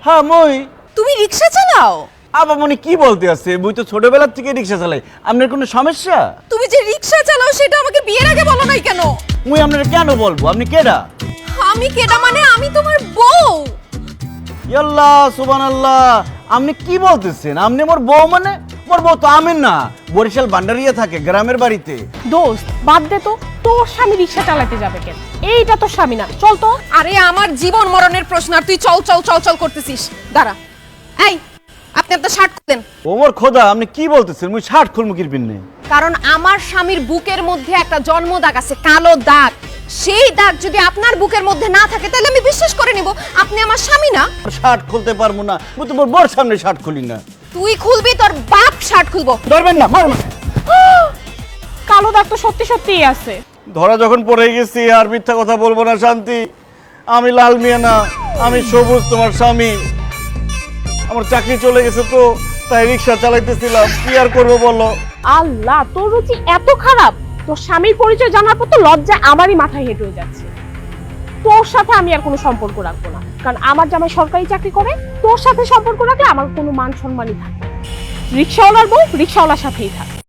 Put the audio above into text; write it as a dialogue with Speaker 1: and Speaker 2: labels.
Speaker 1: হ্যাঁ মই।
Speaker 2: তুমি রিকশা চালাও?
Speaker 1: আবার মনে কি বলতে আছে, মুই তো ছোটবেলা থেকে রিক্সা চালাই। আপনার কোনো সমস্যা?
Speaker 2: তুমি যে রিকশা চালাও সেটা আমাকে বিয়ের আগে বলো নাই কেন?
Speaker 1: মুই আপনার কেন বলবো, আপনি কেডা?
Speaker 2: আমি কেডা মানে আমি তোমার বউ।
Speaker 1: ইয়াল্লাহ সুবহানাল্লাহ, আপনি কি বলতেছেন? আপনি মোর বউ মানে? মোর বউ তো আমিন না, বরিশাল ভান্ডারিয়া থাকে গ্রামের বাড়িতে।
Speaker 3: দোস্ত বাদ দে তো, তোর স্বামী রিক্সা চালাতে যাবে কেন? এইটা তোর স্বামী না, চল তো।
Speaker 2: আরে আমার জীবন মরণের প্রশ্ন আর তুই চল চল চল চল করতেছিস। দাঁড়া, এই আপনি আপনার শার্ট খুলেন।
Speaker 1: ও মোর খোদা, আপনি কি বলতেছেন? মুই শার্ট খুলমু কিরপিন নেই।
Speaker 2: কারণ আমার স্বামীর বুকের মধ্যে একটা জন্ম দাগ আছে, কালো দাগ। সেই দাগ যদি আপনার বুকের মধ্যে না থাকে তাহলে আমি বিশ্বাস করে নিব আপনি আমার স্বামী না।
Speaker 1: শার্ট খুলতে পারবো না, মুই তো মোর বর সামনে শার্ট খুলি না।
Speaker 2: তুই খুলবি, তোর বাপ শার্ট খুলবো।
Speaker 1: ধরবেন না, মার।
Speaker 3: কালো দাগ তো সত্যি সত্যিই আছে।
Speaker 1: ধরা যখন পড়ে গেছি আর মিথ্যা কথা বলবো না শান্তি। আমি লাল মিয়া না, আমি সবুজ তোমার স্বামী। আমার চাকরি চলে গেছে তো, তাই রিক্সা চালাইতেছিলাম, কি আর করবো বলো।
Speaker 3: আল্লাহ, তোর রুচি এত খারাপ! তোর স্বামীর পরিচয় জানার পর তো লজ্জায় আমারই মাথায় হেঁট হয়ে যাচ্ছে। তোর সাথে আমি আর কোনো সম্পর্ক রাখবো না, কারণ আমার জামাই সরকারি চাকরি করে। তোর সাথে সম্পর্ক রাখলে আমার কোনো মান সম্মানই থাকে না। রিক্সাওয়ালার বউ রিক্সাওয়ালার সাথেই থাকে।